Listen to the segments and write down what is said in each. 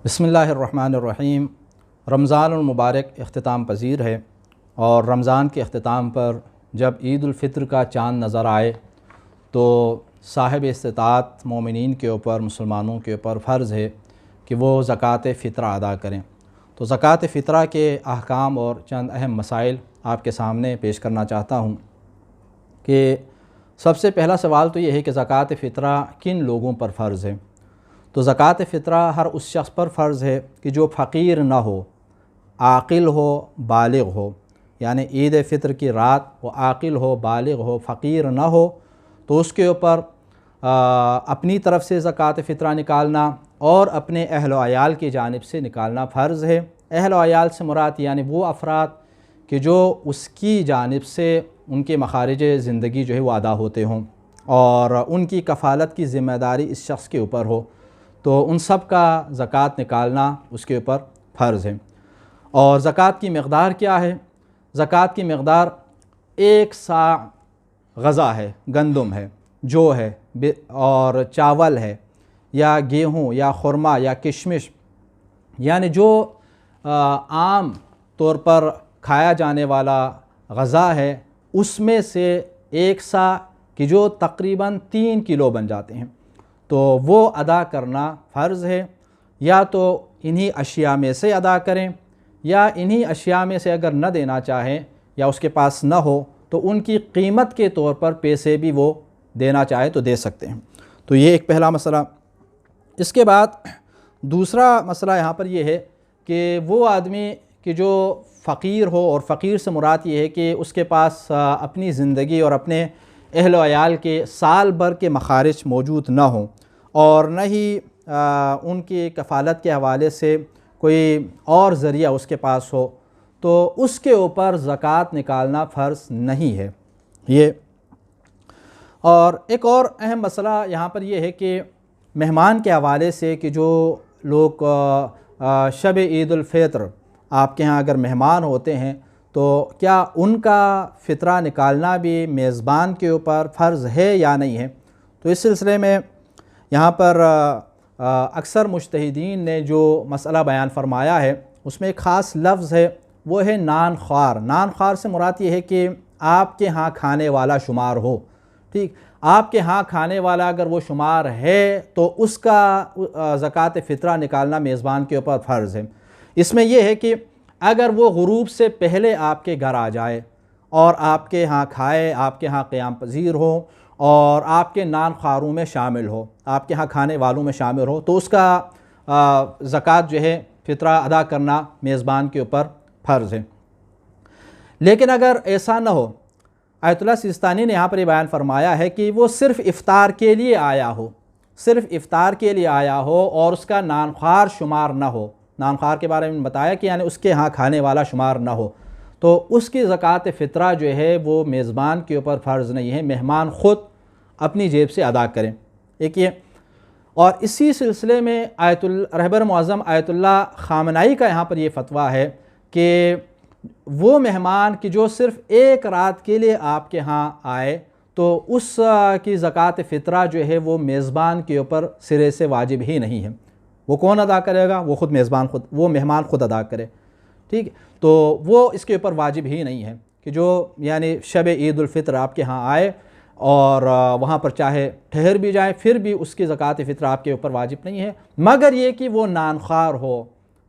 بسم اللہ الرحمن الرحیم۔ رمضان المبارک اختتام پذیر ہے، اور رمضان کے اختتام پر جب عید الفطر کا چاند نظر آئے تو صاحب استطاعت مومنین کے اوپر، مسلمانوں کے اوپر فرض ہے کہ وہ زکوٰۃ فطرہ ادا کریں۔ تو زکوٰۃ فطرہ کے احکام اور چند اہم مسائل آپ کے سامنے پیش کرنا چاہتا ہوں کہ سب سے پہلا سوال تو یہ ہے کہ زکوٰۃ فطرہ کن لوگوں پر فرض ہے؟ تو زکوٰۃ فطرہ ہر اس شخص پر فرض ہے کہ جو فقیر نہ ہو، عاقل ہو، بالغ ہو، یعنی عید فطر کی رات وہ عاقل ہو، بالغ ہو، فقیر نہ ہو تو اس کے اوپر اپنی طرف سے زکوٰۃ فطرہ نکالنا اور اپنے اہل و عیال کی جانب سے نکالنا فرض ہے۔ اہل و عیال سے مراد یعنی وہ افراد کہ جو اس کی جانب سے ان کے مخارج زندگی جو ہے وہ ادا ہوتے ہوں اور ان کی کفالت کی ذمہ داری اس شخص کے اوپر ہو، تو ان سب کا زکوٰۃ نکالنا اس کے اوپر فرض ہے۔ اور زکوٰۃ کی مقدار کیا ہے؟ زکوٰۃ کی مقدار 1 صاع غزہ ہے، گندم ہے، جو ہے اور چاول ہے یا گیہوں یا خرما یا کشمش، یعنی جو عام طور پر کھایا جانے والا غذا ہے اس میں سے 1 صاع کی جو تقریباً 3 کلو بن جاتے ہیں، تو وہ ادا کرنا فرض ہے۔ یا تو انہی اشیاء میں سے ادا کریں، یا انہی اشیاء میں سے اگر نہ دینا چاہیں یا اس کے پاس نہ ہو تو ان کی قیمت کے طور پر پیسے بھی وہ دینا چاہے تو دے سکتے ہیں۔ تو یہ ایک پہلا مسئلہ۔ اس کے بعد دوسرا مسئلہ یہاں پر یہ ہے کہ وہ آدمی کہ جو فقیر ہو، اور فقیر سے مراد یہ ہے کہ اس کے پاس اپنی زندگی اور اپنے اہل و عیال کے سال بھر کے مخارج موجود نہ ہوں، اور نہ ہی ان کی کفالت کے حوالے سے کوئی اور ذریعہ اس کے پاس ہو، تو اس کے اوپر زکوٰۃ نکالنا فرض نہیں ہے یہ۔ اور ایک اور اہم مسئلہ یہاں پر یہ ہے کہ مہمان کے حوالے سے کہ جو لوگ شب عید الفطر آپ کے ہاں اگر مہمان ہوتے ہیں تو کیا ان کا فطرہ نکالنا بھی میزبان کے اوپر فرض ہے یا نہیں ہے؟ تو اس سلسلے میں یہاں پر اکثر مجتہدین نے جو مسئلہ بیان فرمایا ہے اس میں ایک خاص لفظ ہے، وہ ہے نان خوار۔ نان خوار سے مراد یہ ہے کہ آپ کے ہاں کھانے والا شمار ہو، ٹھیک؟ آپ کے ہاں کھانے والا اگر وہ شمار ہے تو اس کا زکوٰۃ فطرہ نکالنا میزبان کے اوپر فرض ہے۔ اس میں یہ ہے کہ اگر وہ غروب سے پہلے آپ کے گھر آ جائے اور آپ کے ہاں کھائے، آپ کے ہاں قیام پذیر ہو اور آپ کے نان خواروں میں شامل ہو، آپ کے ہاں کھانے والوں میں شامل ہو، تو اس کا زکوٰۃ جو ہے فطرہ ادا کرنا میزبان کے اوپر فرض ہے۔ لیکن اگر ایسا نہ ہو، آیت اللہ سیستانی نے یہاں پر یہ بیان فرمایا ہے کہ وہ صرف افطار کے لیے آیا ہو، صرف افطار کے لیے آیا ہو اور اس کا نان خوار شمار نہ ہو۔ نان خوار کے بارے میں بتایا کہ یعنی اس کے ہاں کھانے والا شمار نہ ہو، تو اس کی زکوٰۃ فطرہ جو ہے وہ میزبان کے اوپر فرض نہیں ہے، مہمان خود اپنی جیب سے ادا کریں۔ ایک یہ، اور اسی سلسلے میں رہبر معظم آیت اللہ خامنائی کا یہاں پر یہ فتویٰ ہے کہ وہ مہمان کہ جو صرف 1 رات کے لیے آپ کے ہاں آئے تو اس کی زکوٰۃ فطرہ جو ہے وہ میزبان کے اوپر سرے سے واجب ہی نہیں ہے۔ وہ کون ادا کرے گا؟ وہ خود میزبان، وہ مہمان خود ادا کرے، ٹھیک؟ تو وہ اس کے اوپر واجب ہی نہیں ہے کہ جو یعنی شب عید الفطر آپ کے ہاں آئے اور وہاں پر چاہے ٹھہر بھی جائے پھر بھی اس کی زکوٰۃ فطرہ آپ کے اوپر واجب نہیں ہے، مگر یہ کہ وہ نان خوار ہو،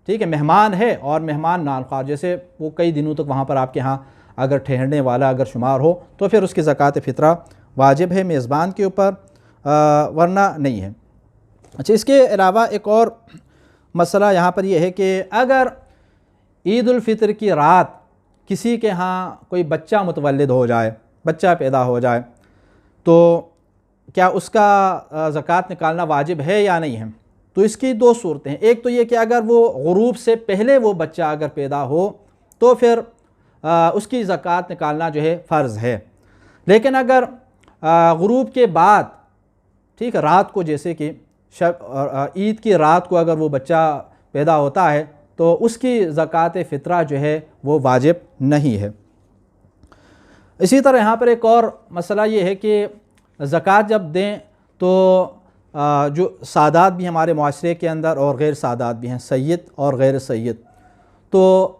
ٹھیک ہے؟ مہمان ہے اور مہمان نان خوار، جیسے وہ کئی دنوں تک وہاں پر آپ کے ہاں اگر ٹھہرنے والا اگر شمار ہو تو پھر اس کی زکوٰۃ فطرہ واجب ہے میزبان کے اوپر، ورنہ نہیں ہے۔ اچھا، اس کے علاوہ ایک اور مسئلہ یہاں پر یہ ہے کہ اگر عید الفطر کی رات کسی کے ہاں کوئی بچہ متولد ہو جائے، بچہ پیدا ہو جائے، تو کیا اس کا زکوٰۃ نکالنا واجب ہے یا نہیں ہے؟ تو اس کی 2 صورتیں ہیں۔ ایک تو یہ کہ اگر وہ غروب سے پہلے وہ بچہ اگر پیدا ہو تو پھر اس کی زکوٰۃ نکالنا جو ہے فرض ہے، لیکن اگر غروب کے بعد، ٹھیک، رات کو جیسے کہ عید کی رات کو اگر وہ بچہ پیدا ہوتا ہے تو اس کی زکوٰۃ فطرہ جو ہے وہ واجب نہیں ہے۔ اسی طرح یہاں پر ایک اور مسئلہ یہ ہے کہ زکوٰۃ جب دیں تو جو سادات بھی ہمارے معاشرے کے اندر اور غیر سادات بھی ہیں، سید اور غیر سید، تو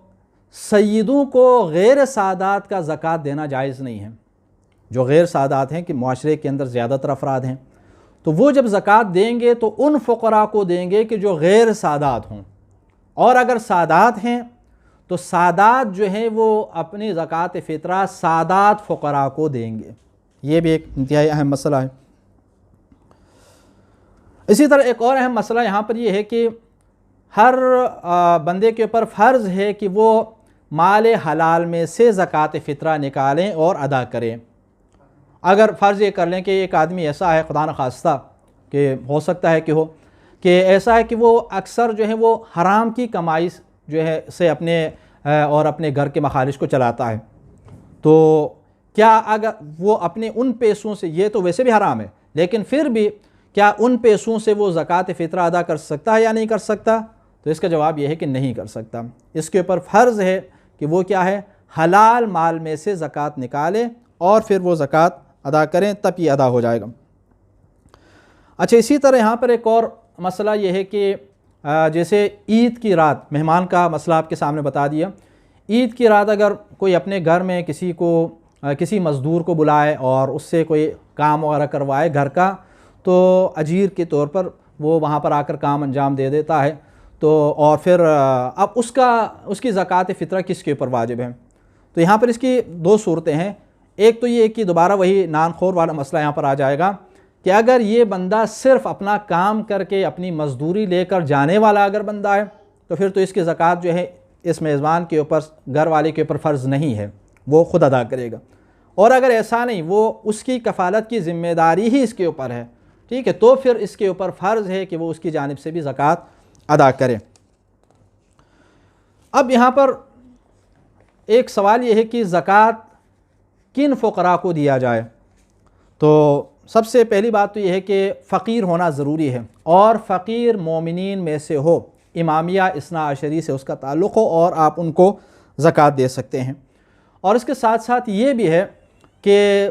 سیدوں کو غیر سادات کا زکوٰۃ دینا جائز نہیں ہے۔ جو غیر سادات ہیں کہ معاشرے کے اندر زیادہ تر افراد ہیں، تو وہ جب زکوٰۃ دیں گے تو ان فقراء کو دیں گے کہ جو غیر سادات ہوں، اور اگر سادات ہیں تو سادات جو ہیں وہ اپنی زکوٰۃ فطرہ سادات فقراء کو دیں گے۔ یہ بھی ایک انتہائی اہم مسئلہ ہے۔ اسی طرح ایک اور اہم مسئلہ یہاں پر یہ ہے کہ ہر بندے کے اوپر فرض ہے کہ وہ مال حلال میں سے زکوٰۃ فطرہ نکالیں اور ادا کریں۔ اگر فرض یہ کر لیں کہ ایک آدمی ایسا ہے، خدا نخواستہ کہ ہو سکتا ہے کہ ہو، کہ ایسا ہے کہ وہ اکثر جو ہے وہ حرام کی کمائی جو ہے سے اپنے اور اپنے گھر کے مخارج کو چلاتا ہے، تو کیا اگر وہ اپنے ان پیسوں سے، یہ تو ویسے بھی حرام ہے، لیکن پھر بھی کیا ان پیسوں سے وہ زکوٰۃ فطرہ ادا کر سکتا ہے یا نہیں کر سکتا؟ تو اس کا جواب یہ ہے کہ نہیں کر سکتا۔ اس کے اوپر فرض ہے کہ وہ کیا ہے، حلال مال میں سے زکوٰۃ نکالے اور پھر وہ زکوٰۃ ادا کریں، تب یہ ادا ہو جائے گا۔ اچھا، اسی طرح یہاں پر ایک اور مسئلہ یہ ہے کہ جیسے عید کی رات، مہمان کا مسئلہ آپ کے سامنے بتا دیا، عید کی رات اگر کوئی اپنے گھر میں کسی مزدور کو بلائے اور اس سے کوئی کام وغیرہ کروائے گھر کا، تو اجیر کے طور پر وہ وہاں پر آ کر کام انجام دے دیتا ہے، تو اور پھر اب اس کی زکوٰۃ فطرہ کس کے اوپر واجب ہے؟ تو یہاں پر اس کی دو صورتیں ہیں۔ ایک تو یہ کہ دوبارہ وہی نان خور والا مسئلہ یہاں پر آ جائے گا کہ اگر یہ بندہ صرف اپنا کام کر کے اپنی مزدوری لے کر جانے والا اگر بندہ ہے، تو پھر تو اس کی زکوٰۃ جو ہے اس میزبان کے اوپر، گھر والے کے اوپر فرض نہیں ہے، وہ خود ادا کرے گا۔ اور اگر ایسا نہیں، وہ اس کی کفالت کی ذمہ داری ہی اس کے اوپر ہے، ٹھیک ہے، تو پھر اس کے اوپر فرض ہے کہ وہ اس کی جانب سے بھی زکوٰۃ ادا کرے۔ اب یہاں پر ایک سوال یہ ہے کہ زکوٰۃ کن فقراء کو دیا جائے؟ تو سب سے پہلی بات تو یہ ہے کہ فقیر ہونا ضروری ہے، اور فقیر مومنین میں سے ہو، امامیہ اثنا عشری سے اس کا تعلق ہو، اور آپ ان کو زکوٰۃ دے سکتے ہیں۔ اور اس کے ساتھ ساتھ یہ بھی ہے کہ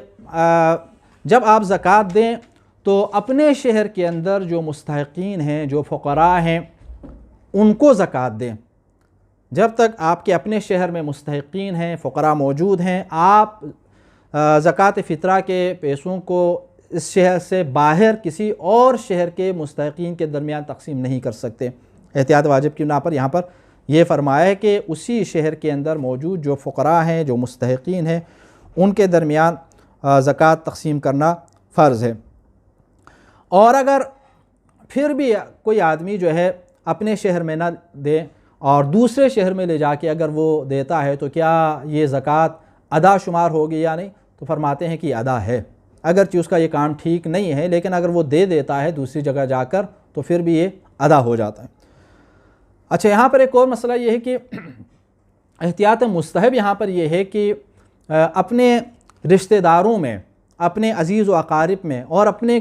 جب آپ زکوٰۃ دیں تو اپنے شہر کے اندر جو مستحقین ہیں، جو فقراء ہیں، ان کو زکوٰۃ دیں۔ جب تک آپ کے اپنے شہر میں مستحقین ہیں، فقراء موجود ہیں، آپ زکوٰۃ فطرہ کے پیسوں کو اس شہر سے باہر کسی اور شہر کے مستحقین کے درمیان تقسیم نہیں کر سکتے۔ احتیاط واجب کی بنا پر یہاں پر یہ فرمایا ہے کہ اسی شہر کے اندر موجود جو فقراء ہیں، جو مستحقین ہیں، ان کے درمیان زکوٰۃ تقسیم کرنا فرض ہے۔ اور اگر پھر بھی کوئی آدمی جو ہے اپنے شہر میں نہ دے اور دوسرے شہر میں لے جا کے اگر وہ دیتا ہے، تو کیا یہ زکوٰۃ ادا شمار ہوگی یا نہیں؟ تو فرماتے ہیں کہ یہ ادا ہے، اگرچہ اس کا یہ کام ٹھیک نہیں ہے، لیکن اگر وہ دے دیتا ہے دوسری جگہ جا کر تو پھر بھی یہ ادا ہو جاتا ہے۔ اچھا، یہاں پر ایک اور مسئلہ یہ ہے کہ احتیاط مستحب یہاں پر یہ ہے کہ اپنے رشتہ داروں میں، اپنے عزیز و اقارب میں، اور اپنے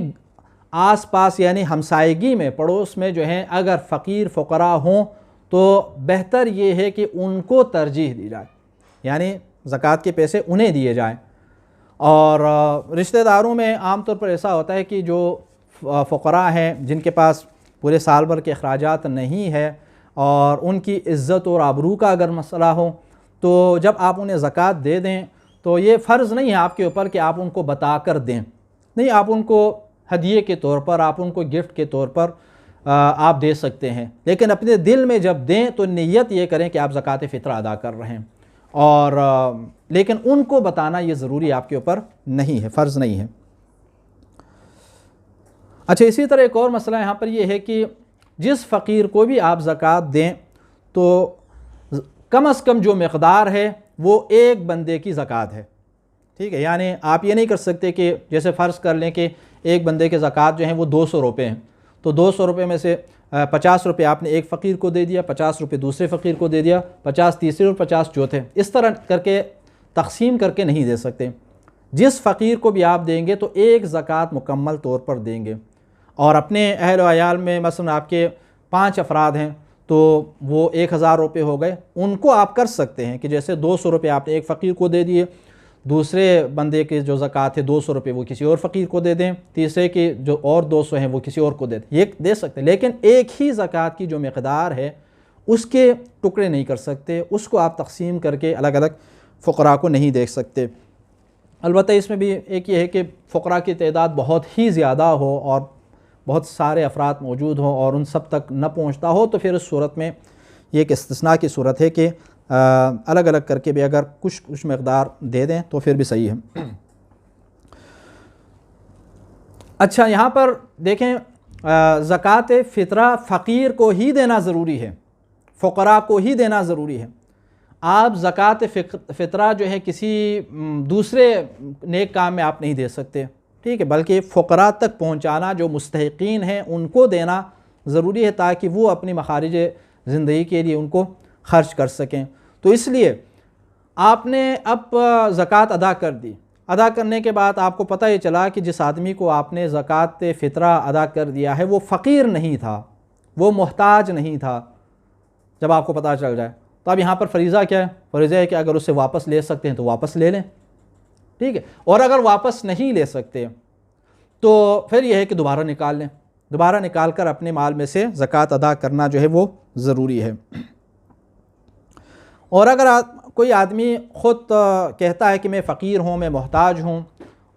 آس پاس یعنی ہمسائیگی میں، پڑوس میں جو ہیں اگر فقیر فقراء ہوں تو بہتر یہ ہے کہ ان کو ترجیح دی جائے، یعنی زکوٰۃ کے پیسے انہیں دیے جائیں۔ اور رشتہ داروں میں عام طور پر ایسا ہوتا ہے کہ جو فقراء ہیں، جن کے پاس پورے سال بھر کے اخراجات نہیں ہے، اور ان کی عزت اور آبرو کا اگر مسئلہ ہو، تو جب آپ انہیں زکوٰۃ دے دیں تو یہ فرض نہیں ہے آپ کے اوپر کہ آپ ان کو بتا کر دیں، نہیں، آپ ان کو ہدیے کے طور پر، آپ ان کو گفٹ کے طور پر آپ دے سکتے ہیں، لیکن اپنے دل میں جب دیں تو نیت یہ کریں کہ آپ زکوٰۃ فطرہ ادا کر رہے ہیں، اور لیکن ان کو بتانا یہ ضروری آپ کے اوپر نہیں ہے، فرض نہیں ہے۔ اچھا، اسی طرح ایک اور مسئلہ یہاں پر یہ ہے کہ جس فقیر کو بھی آپ زکوٰۃ دیں تو کم از کم جو مقدار ہے وہ ایک بندے کی زکوٰۃ ہے، ٹھیک ہے، یعنی آپ یہ نہیں کر سکتے کہ جیسے فرض کر لیں کہ ایک بندے کے زکوٰۃ جو ہیں وہ 200 روپے ہیں، تو 200 روپے میں سے 50 روپے آپ نے ایک فقیر کو دے دیا، 50 روپے دوسرے فقیر کو دے دیا، 50 تیسرے اور 50 چوتھے، اس طرح کر کے تقسیم کر کے نہیں دے سکتے۔ جس فقیر کو بھی آپ دیں گے تو ایک زکوٰۃ مکمل طور پر دیں گے، اور اپنے اہل و عیال میں مثلا آپ کے 5 افراد ہیں تو وہ 1000 روپے ہو گئے، ان کو آپ کر سکتے ہیں کہ جیسے 200 روپے آپ نے ایک فقیر کو دے دیے دوسرے بندے کے جو زکوٰۃ ہے 200 روپے وہ کسی اور فقیر کو دے دیں، تیسرے کے جو اور 200 ہیں وہ کسی اور کو دے دیں، یہ دے سکتے ہیں، لیکن ایک ہی زکوٰۃ کی جو مقدار ہے اس کے ٹکڑے نہیں کر سکتے، اس کو آپ تقسیم کر کے الگ الگ فقراء کو نہیں دے سکتے۔ البتہ اس میں بھی ایک یہ ہے کہ فقراء کی تعداد بہت ہی زیادہ ہو اور بہت سارے افراد موجود ہوں اور ان سب تک نہ پہنچتا ہو، تو پھر اس صورت میں یہ ایک استثناء کی صورت ہے کہ الگ الگ کر کے بھی اگر کچھ مقدار دے دیں تو پھر بھی صحیح ہے۔ اچھا، یہاں پر دیکھیں زکوٰۃ فطرہ فقیر کو ہی دینا ضروری ہے، فقراء کو ہی دینا ضروری ہے۔ آپ زکوٰۃ فطرہ جو ہے کسی دوسرے نیک کام میں آپ نہیں دے سکتے، ٹھیک ہے، بلکہ فقراء تک پہنچانا، جو مستحقین ہیں ان کو دینا ضروری ہے تاکہ وہ اپنی مخارج زندگی کے لیے ان کو خرچ کر سکیں۔ تو اس لیے آپ نے اب زکوٰۃ ادا کر دی، ادا کرنے کے بعد آپ کو پتہ یہ چلا کہ جس آدمی کو آپ نے زکوٰۃ فطرہ ادا کر دیا ہے وہ فقیر نہیں تھا، وہ محتاج نہیں تھا۔ جب آپ کو پتہ چل جائے تو اب یہاں پر فریضہ کیا ہے؟ فریضہ ہے کہ اگر اسے واپس لے سکتے ہیں تو واپس لے لیں، ٹھیک ہے، اور اگر واپس نہیں لے سکتے تو پھر یہ ہے کہ دوبارہ نکال لیں، دوبارہ نکال کر اپنے مال میں سے زکوٰۃ ادا کرنا جو ہے وہ ضروری ہے۔ اور اگر کوئی آدمی خود کہتا ہے کہ میں فقیر ہوں، میں محتاج ہوں،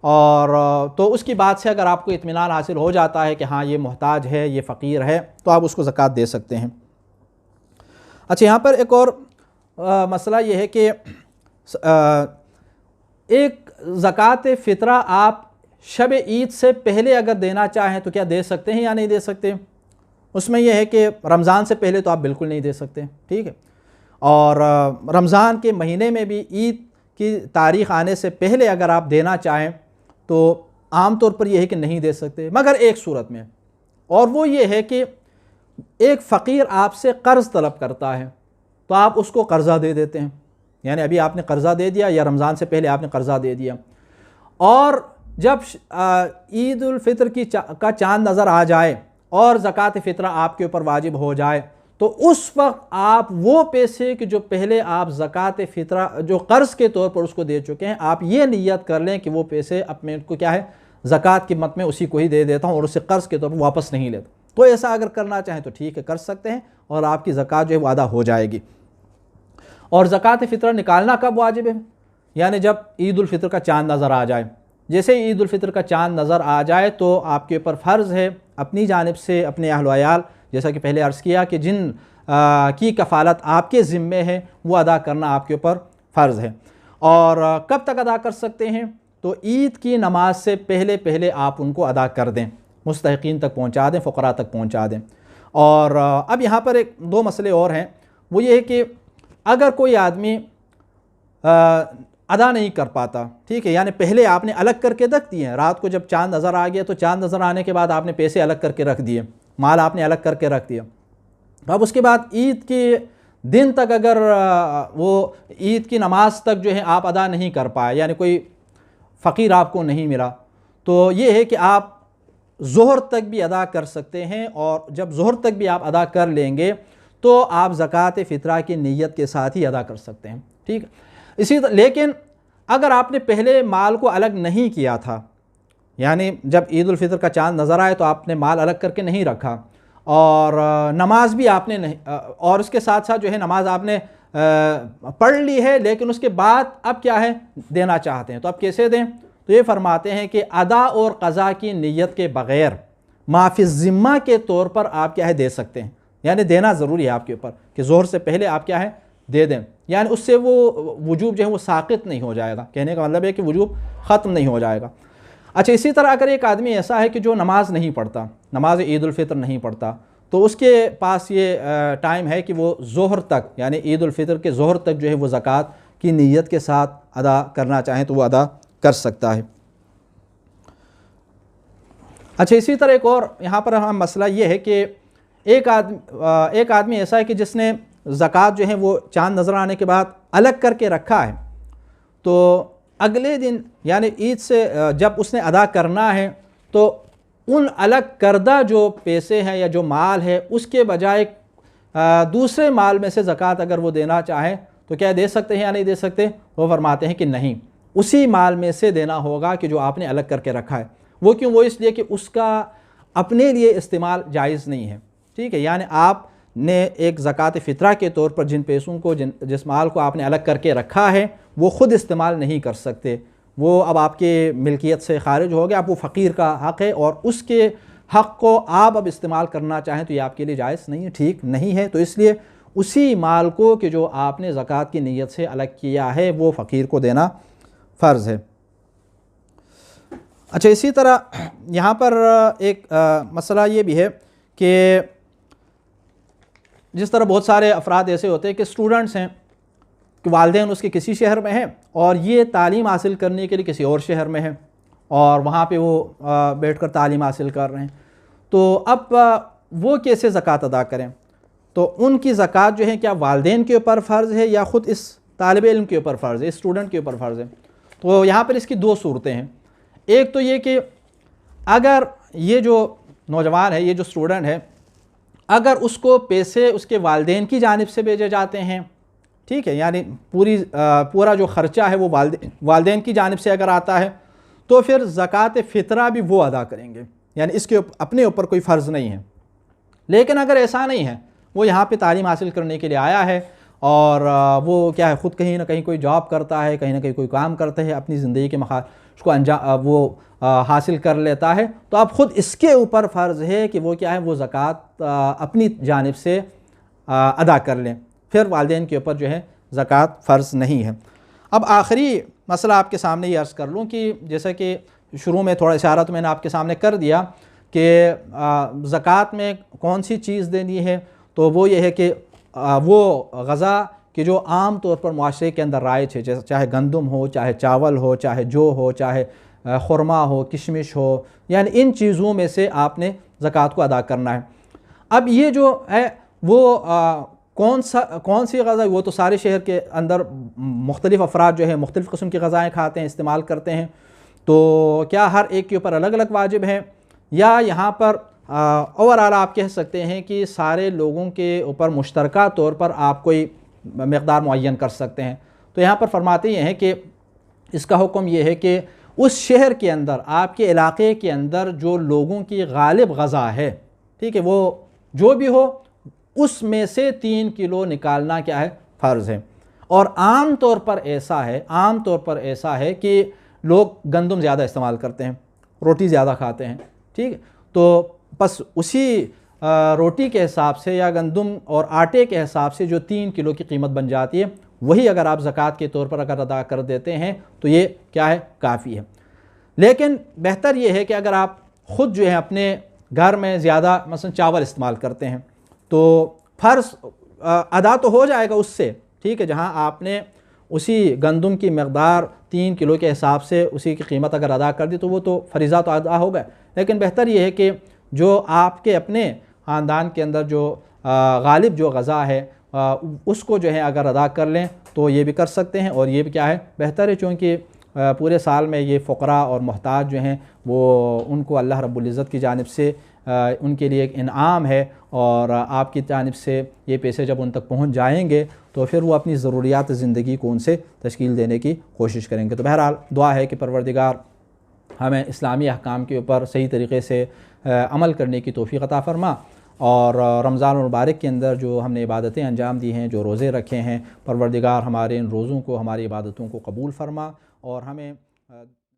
اور تو اس کی بات سے اگر آپ کو اطمینان حاصل ہو جاتا ہے کہ ہاں یہ محتاج ہے، یہ فقیر ہے، تو آپ اس کو زکوٰۃ دے سکتے ہیں۔ اچھا، یہاں پر ایک اور مسئلہ یہ ہے کہ ایک زکوٰۃ فطرہ آپ شب عید سے پہلے اگر دینا چاہیں تو کیا دے سکتے ہیں یا نہیں دے سکتے؟ اس میں یہ ہے کہ رمضان سے پہلے تو آپ بالکل نہیں دے سکتے، ٹھیک ہے، اور رمضان کے مہینے میں بھی عید کی تاریخ آنے سے پہلے اگر آپ دینا چاہیں تو عام طور پر یہ ہے کہ نہیں دے سکتے، مگر ایک صورت میں، اور وہ یہ ہے کہ ایک فقیر آپ سے قرض طلب کرتا ہے تو آپ اس کو قرضہ دے دیتے ہیں، یعنی ابھی آپ نے قرضہ دے دیا یا رمضان سے پہلے آپ نے قرضہ دے دیا، اور جب عید الفطر کا چاند نظر آ جائے اور زکوٰۃ فطرہ آپ کے اوپر واجب ہو جائے تو اس وقت آپ وہ پیسے کہ جو پہلے آپ زکوٰۃ فطرہ جو قرض کے طور پر اس کو دے چکے ہیں، آپ یہ نیت کر لیں کہ وہ پیسے اپنے کو کیا ہے زکوٰۃ کی مد میں اسی کو ہی دے دیتا ہوں اور اسے قرض کے طور پر واپس نہیں لیتا۔ تو ایسا اگر کرنا چاہیں تو ٹھیک ہے، کر سکتے ہیں، اور آپ کی زکوٰۃ جو ہے وہ ادا ہو جائے گی۔ اور زکوٰۃ فطرہ نکالنا کب واجب ہے؟ یعنی جب عید الفطر کا چاند نظر آ جائے، جیسے عید الفطر کا چاند نظر آ جائے تو آپ کے اوپر فرض ہے اپنی جانب سے اپنے اہل و عیال، جیسا کہ پہلے عرض کیا کہ جن کی کفالت آپ کے ذمے ہے وہ ادا کرنا آپ کے اوپر فرض ہے۔ اور کب تک ادا کر سکتے ہیں؟ تو عید کی نماز سے پہلے آپ ان کو ادا کر دیں، مستحقین تک پہنچا دیں، فقراء تک پہنچا دیں۔ اور اب یہاں پر دو مسئلے اور ہیں، وہ یہ ہے کہ اگر کوئی آدمی ادا نہیں کر پاتا، ٹھیک ہے، یعنی پہلے آپ نے الگ کر کے رکھ دیے ہیں، رات کو جب چاند نظر آ گیا تو چاند نظر آنے کے بعد آپ نے پیسے الگ کر کے رکھ دیے، مال آپ نے الگ کر کے رکھ دیا، اب اس کے بعد عید کے دن تک اگر وہ عید کی نماز تک جو ہے آپ ادا نہیں کر پائے، یعنی کوئی فقیر آپ کو نہیں ملا، تو یہ ہے کہ آپ ظہر تک بھی ادا کر سکتے ہیں، اور جب ظہر تک بھی آپ ادا کر لیں گے تو آپ زکوٰۃ فطرہ کی نیت کے ساتھ ہی ادا کر سکتے ہیں، ٹھیک ہے۔ اسی طرح لیکن اگر آپ نے پہلے مال کو الگ نہیں کیا تھا، یعنی جب عید الفطر کا چاند نظر آئے تو آپ نے مال الگ کر کے نہیں رکھا، اور نماز بھی آپ نے نہیں، اور اس کے ساتھ ساتھ جو ہے نماز آپ نے پڑھ لی ہے، لیکن اس کے بعد اب کیا ہے دینا چاہتے ہیں، تو اب کیسے دیں؟ تو یہ فرماتے ہیں کہ ادا اور قضا کی نیت کے بغیر معافی الذمہ کے طور پر آپ کیا ہے دے سکتے ہیں، یعنی دینا ضروری ہے آپ کے اوپر کہ ظہر سے پہلے آپ کیا ہے دے دیں، یعنی اس سے وہ وجوب جو ہے وہ ساقط نہیں ہو جائے گا، کہنے کا مطلب ہے کہ وجوب ختم نہیں ہو جائے گا۔ اچھا، اسی طرح اگر ایک آدمی ایسا ہے کہ جو نماز نہیں پڑھتا، نماز عید الفطر نہیں پڑھتا، تو اس کے پاس یہ ٹائم ہے کہ وہ ظہر تک، یعنی عید الفطر کے ظہر تک جو ہے وہ زکوٰۃ کی نیت کے ساتھ ادا کرنا چاہیں تو وہ ادا کر سکتا ہے۔ اچھا، اسی طرح ایک اور یہاں پر ہم مسئلہ یہ ہے کہ ایک آدمی ایسا ہے کہ جس نے زکوٰۃ جو ہے وہ چاند نظر آنے کے بعد الگ کر کے رکھا ہے، تو اگلے دن یعنی عید سے جب اس نے ادا کرنا ہے تو ان الگ کردہ جو پیسے ہیں یا جو مال ہے اس کے بجائے دوسرے مال میں سے زکوٰۃ اگر وہ دینا چاہے تو کیا دے سکتے ہیں یا نہیں دے سکتے؟ وہ فرماتے ہیں کہ نہیں، اسی مال میں سے دینا ہوگا کہ جو آپ نے الگ کر کے رکھا ہے۔ وہ کیوں؟ وہ اس لیے کہ اس کا اپنے لیے استعمال جائز نہیں ہے، ٹھیک ہے؟ یعنی آپ نے ایک زکوٰۃ فطرہ کے طور پر جن پیسوں کو جس مال کو آپ نے الگ کر کے رکھا ہے وہ خود استعمال نہیں کر سکتے، وہ اب آپ کے ملکیت سے خارج ہو گیا، اب وہ فقیر کا حق ہے، اور اس کے حق کو آپ اب استعمال کرنا چاہیں تو یہ آپ کے لیے جائز نہیں ہے، ٹھیک نہیں ہے۔ تو اس لیے اسی مال کو کہ جو آپ نے زکوٰۃ کی نیت سے الگ کیا ہے وہ فقیر کو دینا فرض ہے۔ اچھا، اسی طرح یہاں پر ایک مسئلہ یہ بھی ہے کہ جس طرح بہت سارے افراد ایسے ہوتے ہیں کہ اسٹوڈنٹس ہیں کہ والدین اس کے کسی شہر میں ہیں اور یہ تعلیم حاصل کرنے کے لیے کسی اور شہر میں ہے اور وہاں پہ وہ بیٹھ کر تعلیم حاصل کر رہے ہیں، تو اب وہ کیسے زکوٰۃ ادا کریں؟ تو ان کی زکوٰۃ جو ہے کیا والدین کے اوپر فرض ہے یا خود اس طالب علم کے اوپر فرض ہے، اسٹوڈنٹ کے اوپر فرض ہے؟ تو یہاں پر اس کی دو صورتیں ہیں۔ ایک تو یہ کہ اگر یہ جو نوجوان ہے، یہ جو اسٹوڈنٹ ہے، اگر اس کو پیسے اس کے والدین کی جانب سے بھیجے جاتے ہیں، ٹھیک ہے، یعنی پورا جو خرچہ ہے وہ والدین کی جانب سے اگر آتا ہے تو پھر زکوٰۃ فطرہ بھی وہ ادا کریں گے، یعنی اس کے اپنے اوپر کوئی فرض نہیں ہے۔ لیکن اگر ایسا نہیں ہے، وہ یہاں پہ تعلیم حاصل کرنے کے لیے آیا ہے اور وہ کیا ہے، خود کہیں نہ کہیں کوئی جاب کرتا ہے، کہیں نہ کہیں کوئی کام کرتا ہے، اپنی زندگی کے مخارج کو وہ حاصل کر لیتا ہے، تو اب خود اس کے اوپر فرض ہے کہ وہ کیا ہے، وہ زکوٰۃ اپنی جانب سے ادا کر لیں، پھر والدین کے اوپر جو ہے زکوٰۃ فرض نہیں ہے۔ اب آخری مسئلہ آپ کے سامنے یہ عرض کر لوں کہ جیسا کہ شروع میں تھوڑا اشارہ تو میں نے آپ کے سامنے کر دیا کہ زکوٰۃ میں کون سی چیز دینی ہے، تو وہ یہ ہے کہ وہ غذا کہ جو عام طور پر معاشرے کے اندر رائج ہے، جیسے چاہے گندم ہو، چاہے چاول ہو، چاہے جو ہو، چاہے خرما ہو، کشمش ہو، یعنی ان چیزوں میں سے آپ نے زکوٰۃ کو ادا کرنا ہے۔ اب یہ جو ہے وہ کون سی غذا، وہ تو سارے شہر کے اندر مختلف افراد جو ہے مختلف قسم کی غذائیں کھاتے ہیں، استعمال کرتے ہیں، تو کیا ہر ایک کے اوپر الگ الگ واجب ہیں، یا یہاں پر اوورآل آپ کہہ سکتے ہیں کہ سارے لوگوں کے اوپر مشترکہ طور پر آپ کوئی مقدار معین کر سکتے ہیں؟ تو یہاں پر فرماتے یہ ہیں کہ اس کا حکم یہ ہے کہ اس شہر کے اندر، آپ کے علاقے کے اندر جو لوگوں کی غالب غذا ہے، ٹھیک ہے، وہ جو بھی ہو اس میں سے 3 کلو نکالنا کیا ہے، فرض ہے۔ اور عام طور پر ایسا ہے کہ لوگ گندم زیادہ استعمال کرتے ہیں، روٹی زیادہ کھاتے ہیں، ٹھیک ہے، تو بس اسی روٹی کے حساب سے یا گندم اور آٹے کے حساب سے جو 3 کلو کی قیمت بن جاتی ہے، وہی اگر آپ زکوٰۃ کے طور پر اگر ادا کر دیتے ہیں تو یہ کیا ہے، کافی ہے۔ لیکن بہتر یہ ہے کہ اگر آپ خود جو ہے اپنے گھر میں زیادہ مثلا چاول استعمال کرتے ہیں تو فرض ادا تو ہو جائے گا اس سے، ٹھیک ہے، جہاں آپ نے اسی گندم کی مقدار 3 کلو کے حساب سے اسی کی قیمت اگر ادا کر دی تو وہ تو فریضہ تو ادا ہوگا، لیکن بہتر یہ ہے کہ جو آپ کے اپنے خاندان کے اندر جو غالب جو غذا ہے اس کو جو ہے اگر ادا کر لیں تو یہ بھی کر سکتے ہیں، اور یہ بھی کیا ہے، بہتر ہے، چونکہ پورے سال میں یہ فقراء اور محتاج جو ہیں وہ ان کو اللہ رب العزت کی جانب سے ان کے لیے ایک انعام ہے، اور آپ کی جانب سے یہ پیسے جب ان تک پہنچ جائیں گے تو پھر وہ اپنی ضروریات زندگی کو ان سے تشکیل دینے کی کوشش کریں گے۔ تو بہرحال دعا ہے کہ پروردگار ہمیں اسلامی احکام کے اوپر صحیح طریقے سے عمل کرنے کی توفیق عطا فرما، اور رمضان المبارک کے اندر جو ہم نے عبادتیں انجام دی ہیں، جو روزے رکھے ہیں، پروردگار ہمارے ان روزوں کو، ہماری عبادتوں کو قبول فرما، اور ہمیں